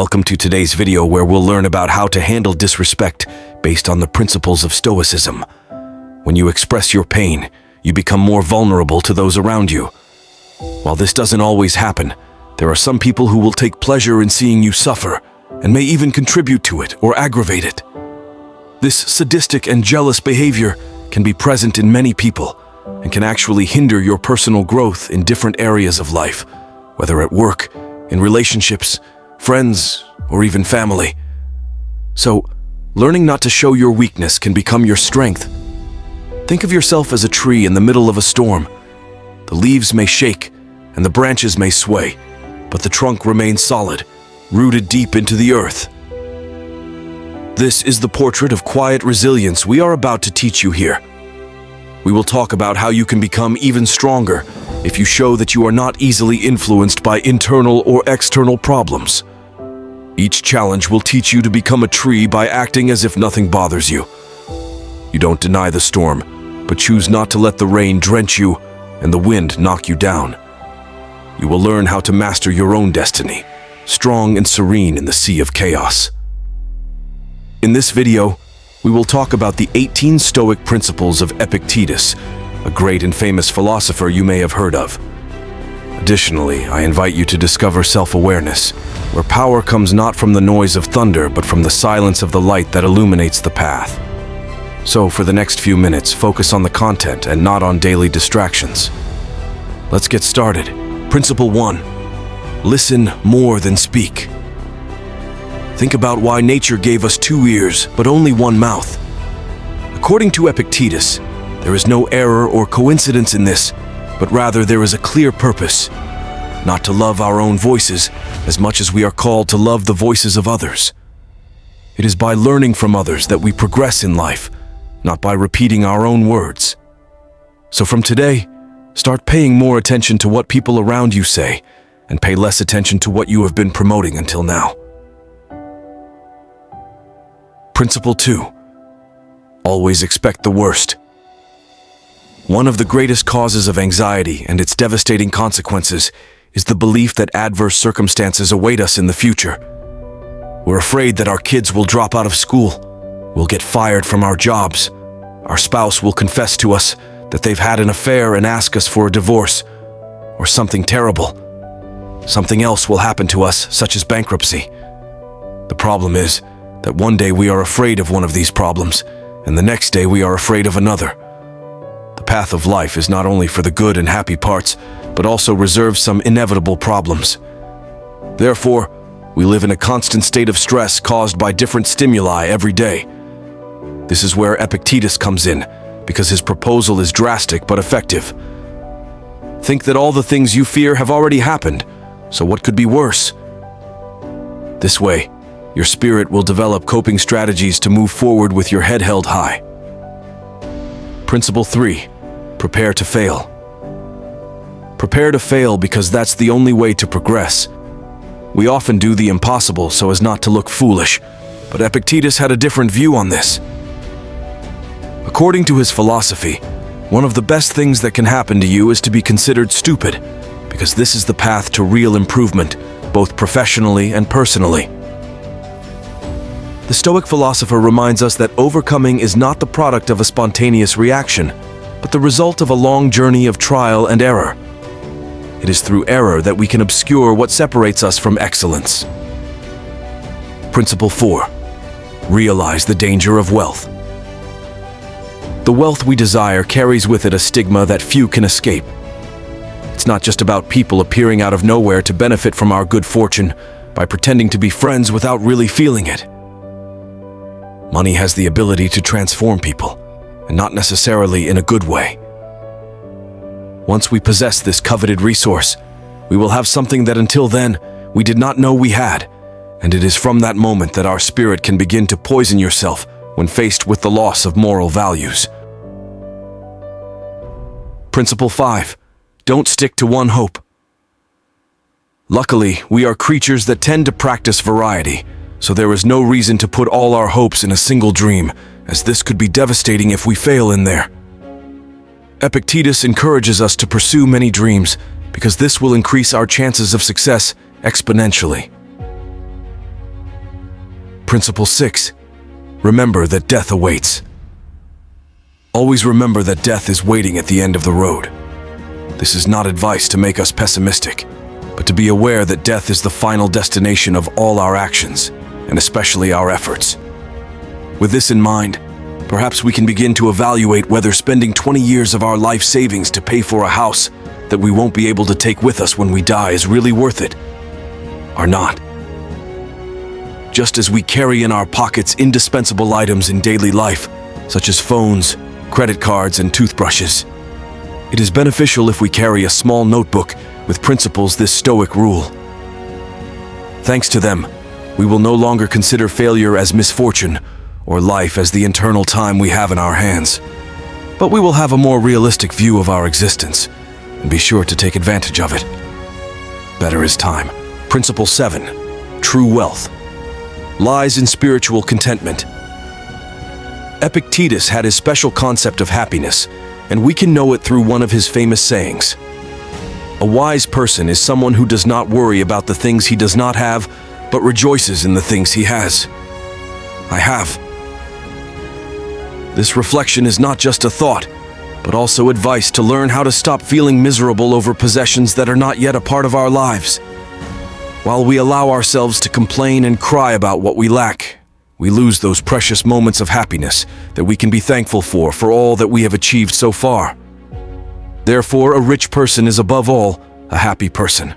Welcome to today's video where we'll learn about how to handle disrespect based on the principles of Stoicism. When you express your pain, you become more vulnerable to those around you. While this doesn't always happen, there are some people who will take pleasure in seeing you suffer and may even contribute to it or aggravate it. This sadistic and jealous behavior can be present in many people and can actually hinder your personal growth in different areas of life, whether at work, in relationships, friends, or even family. So, learning not to show your weakness can become your strength. Think of yourself as a tree in the middle of a storm. The leaves may shake and the branches may sway, but the trunk remains solid, rooted deep into the earth. This is the portrait of quiet resilience we are about to teach you here. We will talk about how you can become even stronger if you show that you are not easily influenced by internal or external problems. Each challenge will teach you to become a tree by acting as if nothing bothers you. You don't deny the storm, but choose not to let the rain drench you and the wind knock you down. You will learn how to master your own destiny, strong and serene in the sea of chaos. In this video, we will talk about the 18 Stoic principles of Epictetus, a great and famous philosopher you may have heard of. Additionally, I invite you to discover self-awareness, where power comes not from the noise of thunder, but from the silence of the light that illuminates the path. So, for the next few minutes, focus on the content and not on daily distractions. Let's get started. Principle 1. Listen more than speak. Think about why nature gave us 2 ears, but only 1 mouth. According to Epictetus, there is no error or coincidence in this, but rather there is a clear purpose, not to love our own voices as much as we are called to love the voices of others. It is by learning from others that we progress in life, not by repeating our own words. So from today, start paying more attention to what people around you say, and pay less attention to what you have been promoting until now. Principle 2. Always expect the worst. One of the greatest causes of anxiety and its devastating consequences is the belief that adverse circumstances await us in the future. We're afraid that our kids will drop out of school, we'll get fired from our jobs, our spouse will confess to us that they've had an affair and ask us for a divorce, or something terrible. Something else will happen to us, such as bankruptcy. The problem is that one day we are afraid of one of these problems, and the next day we are afraid of another. The path of life is not only for the good and happy parts, but also reserves some inevitable problems. Therefore, we live in a constant state of stress caused by different stimuli every day. This is where Epictetus comes in, because his proposal is drastic but effective. Think that all the things you fear have already happened, so what could be worse? This way, your spirit will develop coping strategies to move forward with your head held high. Principle 3. Prepare to fail. Prepare to fail because that's the only way to progress. We often do the impossible so as not to look foolish, but Epictetus had a different view on this. According to his philosophy, one of the best things that can happen to you is to be considered stupid, because this is the path to real improvement, both professionally and personally. The Stoic philosopher reminds us that overcoming is not the product of a spontaneous reaction, but the result of a long journey of trial and error. It is through error that we can obscure what separates us from excellence. Principle 4. Realize the danger of wealth. The wealth we desire carries with it a stigma that few can escape. It's not just about people appearing out of nowhere to benefit from our good fortune by pretending to be friends without really feeling it. Money has the ability to transform people, and not necessarily in a good way. Once we possess this coveted resource, we will have something that until then we did not know we had, and it is from that moment that our spirit can begin to poison yourself when faced with the loss of moral values. Principle 5. Don't stick to one hope. Luckily, we are creatures that tend to practice variety, so there is no reason to put all our hopes in a single dream, as this could be devastating if we fail in there. Epictetus encourages us to pursue many dreams because this will increase our chances of success exponentially. Principle 6. Remember that death awaits. Always remember that death is waiting at the end of the road. This is not advice to make us pessimistic, but to be aware that death is the final destination of all our actions, and especially our efforts. With this in mind, perhaps we can begin to evaluate whether spending 20 years of our life savings to pay for a house that we won't be able to take with us when we die is really worth it, or not. Just as we carry in our pockets indispensable items in daily life, such as phones, credit cards, and toothbrushes, it is beneficial if we carry a small notebook with principles this Stoic rule. Thanks to them, we will no longer consider failure as misfortune or life as the eternal time we have in our hands, but we will have a more realistic view of our existence and be sure to take advantage of it. Better is time. Principle 7. True wealth lies in spiritual contentment. Epictetus had his special concept of happiness, and we can know it through one of his famous sayings. A wise person is someone who does not worry about the things he does not have, but rejoices in the things he has. I have. This reflection is not just a thought, but also advice to learn how to stop feeling miserable over possessions that are not yet a part of our lives. While we allow ourselves to complain and cry about what we lack, we lose those precious moments of happiness that we can be thankful for all that we have achieved so far. Therefore, a rich person is above all a happy person.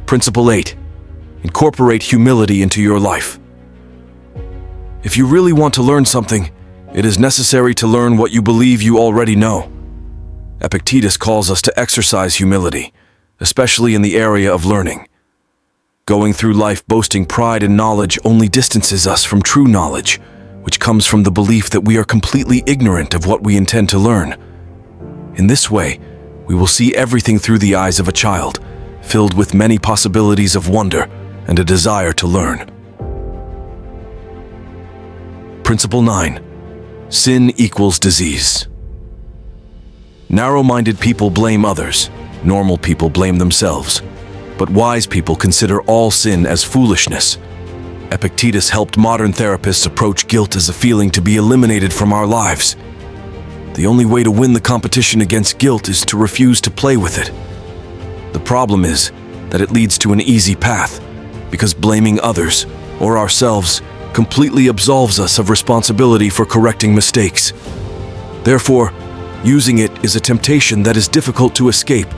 Principle 8. Incorporate humility into your life. If you really want to learn something, it is necessary to learn what you believe you already know. Epictetus calls us to exercise humility, especially in the area of learning. Going through life boasting pride in knowledge only distances us from true knowledge, which comes from the belief that we are completely ignorant of what we intend to learn. In this way, we will see everything through the eyes of a child, filled with many possibilities of wonder and a desire to learn. Principle 9. Sin equals disease. Narrow-minded people blame others. Normal people blame themselves. But wise people consider all sin as foolishness. Epictetus helped modern therapists approach guilt as a feeling to be eliminated from our lives. The only way to win the competition against guilt is to refuse to play with it. The problem is that it leads to an easy path, because blaming others, or ourselves, completely absolves us of responsibility for correcting mistakes. Therefore, using it is a temptation that is difficult to escape.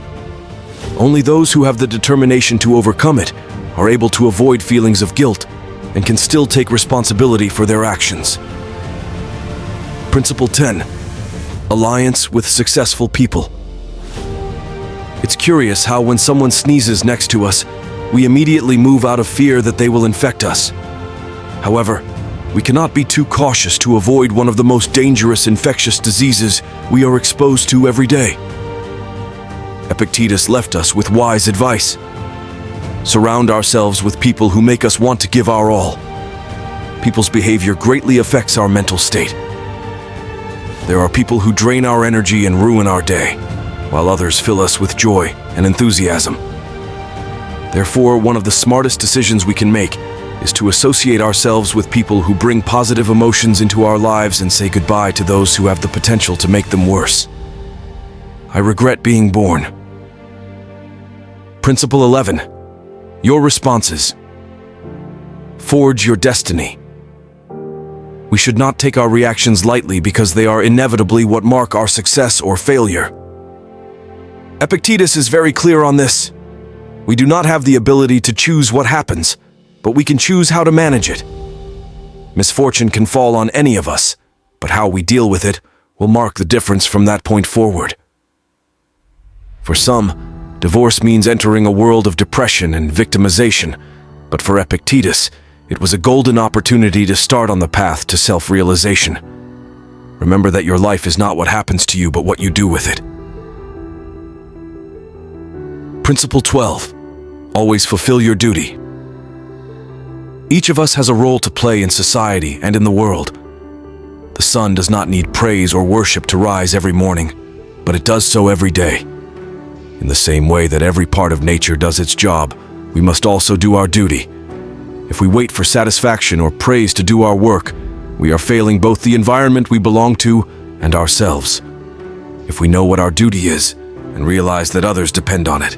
Only those who have the determination to overcome it are able to avoid feelings of guilt and can still take responsibility for their actions. Principle 10. Alliance with successful people. It's curious how when someone sneezes next to us, we immediately move out of fear that they will infect us. However, we cannot be too cautious to avoid one of the most dangerous infectious diseases we are exposed to every day. Epictetus left us with wise advice. Surround ourselves with people who make us want to give our all. People's behavior greatly affects our mental state. There are people who drain our energy and ruin our day, while others fill us with joy and enthusiasm. Therefore, one of the smartest decisions we can make is to associate ourselves with people who bring positive emotions into our lives and say goodbye to those who have the potential to make them worse. I regret being born. Principle 11. Your responses. Forge your destiny. We should not take our reactions lightly because they are inevitably what mark our success or failure. Epictetus is very clear on this. We do not have the ability to choose what happens, but we can choose how to manage it. Misfortune can fall on any of us, but how we deal with it will mark the difference from that point forward. For some, divorce means entering a world of depression and victimization, but for Epictetus, it was a golden opportunity to start on the path to self-realization. Remember that your life is not what happens to you, but what you do with it. Principle 12. Always fulfill your duty. Each of us has a role to play in society and in the world. The sun does not need praise or worship to rise every morning, but it does so every day. In the same way that every part of nature does its job, we must also do our duty. If we wait for satisfaction or praise to do our work, we are failing both the environment we belong to and ourselves. If we know what our duty is and realize that others depend on it,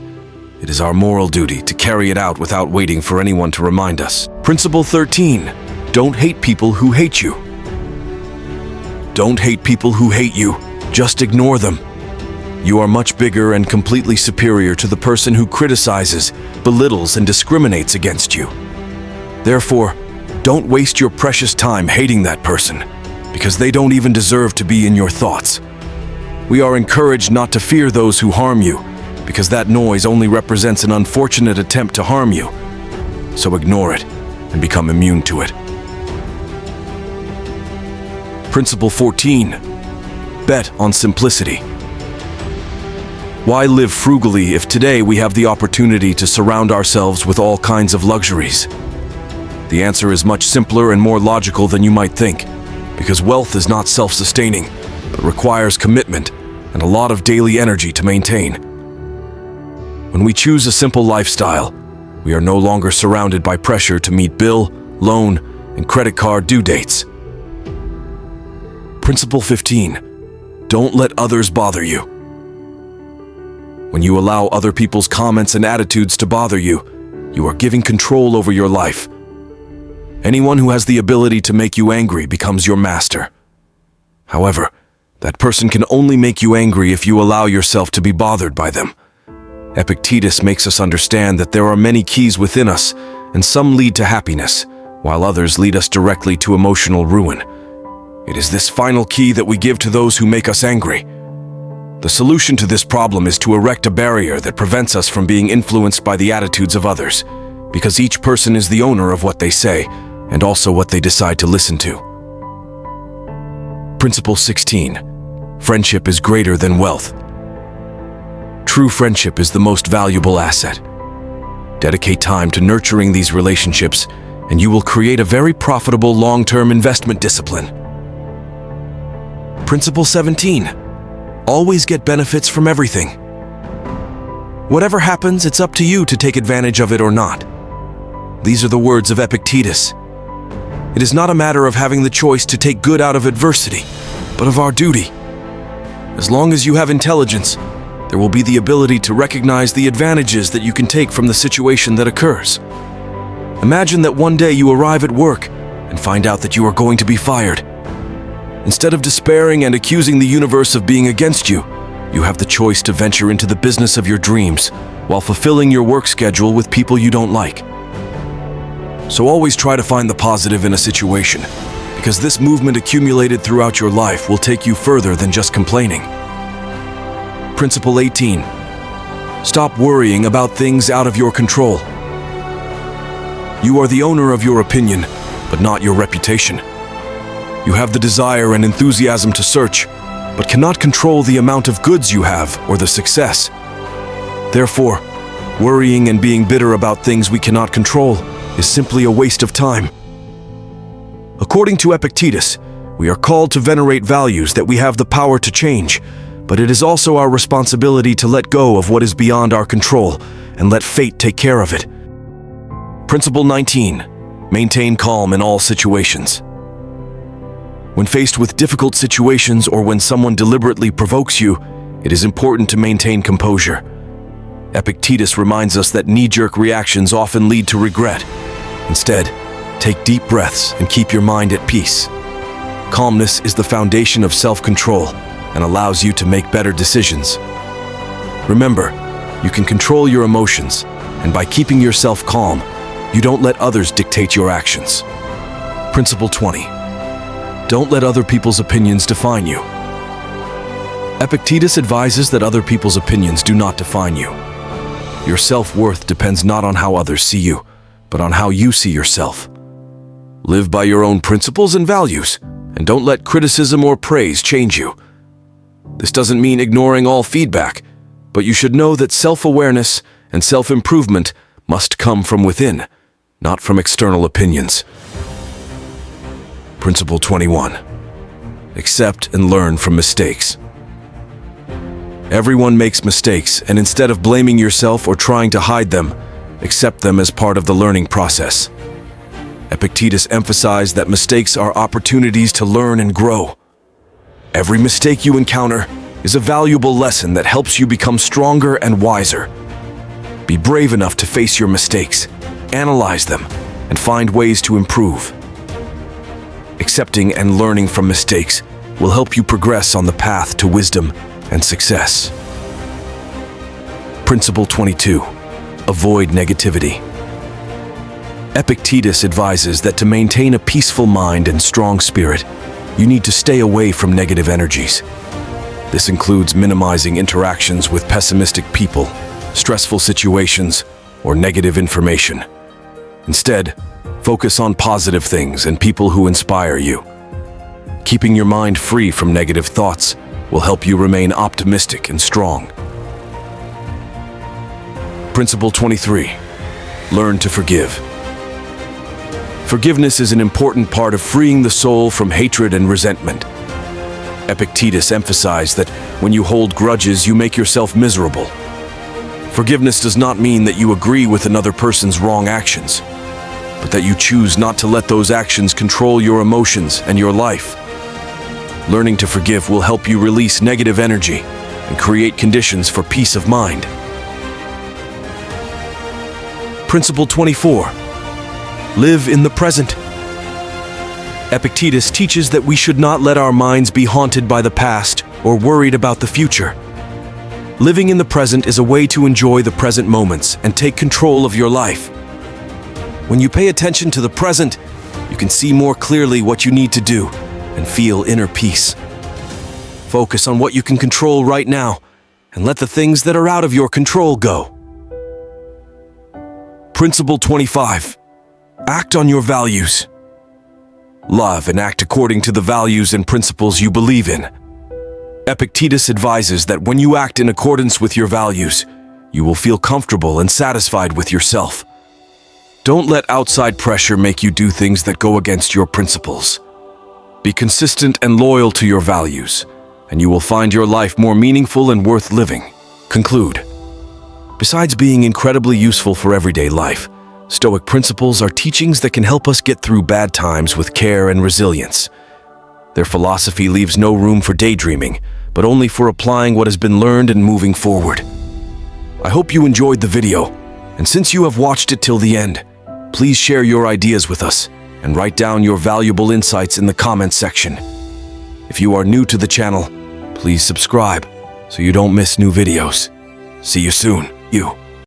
it is our moral duty to carry it out without waiting for anyone to remind us. Principle 13. Don't hate people who hate you. Don't hate people who hate you. Just ignore them. You are much bigger and completely superior to the person who criticizes, belittles, and discriminates against you. Therefore, don't waste your precious time hating that person, because they don't even deserve to be in your thoughts. We are encouraged not to fear those who harm you, because that noise only represents an unfortunate attempt to harm you. So ignore it and become immune to it. Principle 14. Bet on simplicity. Why live frugally if today we have the opportunity to surround ourselves with all kinds of luxuries? The answer is much simpler and more logical than you might think, because wealth is not self-sustaining, but requires commitment and a lot of daily energy to maintain. When we choose a simple lifestyle, we are no longer surrounded by pressure to meet bill, loan, and credit card due dates. Principle 15. Don't let others bother you. When you allow other people's comments and attitudes to bother you, you are giving control over your life. Anyone who has the ability to make you angry becomes your master. However, that person can only make you angry if you allow yourself to be bothered by them. Epictetus makes us understand that there are many keys within us, and some lead to happiness, while others lead us directly to emotional ruin. It is this final key that we give to those who make us angry. The solution to this problem is to erect a barrier that prevents us from being influenced by the attitudes of others, because each person is the owner of what they say, and also what they decide to listen to. Principle 16. Friendship is greater than wealth. True friendship is the most valuable asset. Dedicate time to nurturing these relationships, and you will create a very profitable long-term investment discipline. Principle 17. Always get benefits from everything. Whatever happens, it's up to you to take advantage of it or not. These are the words of Epictetus. It is not a matter of having the choice to take good out of adversity, but of our duty. As long as you have intelligence, there will be the ability to recognize the advantages that you can take from the situation that occurs. Imagine that one day you arrive at work and find out that you are going to be fired. Instead of despairing and accusing the universe of being against you, you have the choice to venture into the business of your dreams while fulfilling your work schedule with people you don't like. So always try to find the positive in a situation, because this movement accumulated throughout your life will take you further than just complaining. Principle 18. Stop worrying about things out of your control. You are the owner of your opinion, but not your reputation. You have the desire and enthusiasm to search, but cannot control the amount of goods you have or the success. Therefore, worrying and being bitter about things we cannot control is simply a waste of time. According to Epictetus, we are called to venerate values that we have the power to change, but it is also our responsibility to let go of what is beyond our control and let fate take care of it. Principle 19. Maintain calm in all situations. When faced with difficult situations or when someone deliberately provokes you, it is important to maintain composure. Epictetus reminds us that knee-jerk reactions often lead to regret. Instead, take deep breaths and keep your mind at peace. Calmness is the foundation of self-control and allows you to make better decisions. Remember, you can control your emotions, and by keeping yourself calm, you don't let others dictate your actions. Principle 20. Don't let other people's opinions define you. Epictetus advises that other people's opinions do not define you. Your self-worth depends not on how others see you, but on how you see yourself. Live by your own principles and values, and don't let criticism or praise change you. This doesn't mean ignoring all feedback, but you should know that self-awareness and self-improvement must come from within, not from external opinions. Principle 21. Accept and learn from mistakes. Everyone makes mistakes, and instead of blaming yourself or trying to hide them, accept them as part of the learning process. Epictetus emphasized that mistakes are opportunities to learn and grow. Every mistake you encounter is a valuable lesson that helps you become stronger and wiser. Be brave enough to face your mistakes, analyze them, and find ways to improve. Accepting and learning from mistakes will help you progress on the path to wisdom and success. Principle 22. Avoid negativity. Epictetus advises that to maintain a peaceful mind and strong spirit, you need to stay away from negative energies. This includes minimizing interactions with pessimistic people, stressful situations, or negative information. Instead, focus on positive things and people who inspire you. Keeping your mind free from negative thoughts will help you remain optimistic and strong. Principle 23. Learn to forgive. Forgiveness is an important part of freeing the soul from hatred and resentment. Epictetus emphasized that when you hold grudges, you make yourself miserable. Forgiveness does not mean that you agree with another person's wrong actions, but that you choose not to let those actions control your emotions and your life. Learning to forgive will help you release negative energy and create conditions for peace of mind. Principle 24. Live in the present. Epictetus teaches that we should not let our minds be haunted by the past or worried about the future. Living in the present is a way to enjoy the present moments and take control of your life. When you pay attention to the present, you can see more clearly what you need to do and feel inner peace. Focus on what you can control right now and let the things that are out of your control go. Principle 25. Act on your values. Love and act according to the values and principles you believe in. Epictetus advises that when you act in accordance with your values, you will feel comfortable and satisfied with yourself. Don't let outside pressure make you do things that go against your principles. Be consistent and loyal to your values, and you will find your life more meaningful and worth living. Conclude. Besides being incredibly useful for everyday life, Stoic principles are teachings that can help us get through bad times with care and resilience. Their philosophy leaves no room for daydreaming, but only for applying what has been learned and moving forward. I hope you enjoyed the video, and since you have watched it till the end, please share your ideas with us and write down your valuable insights in the comments section. If you are new to the channel, please subscribe so you don't miss new videos. See you soon.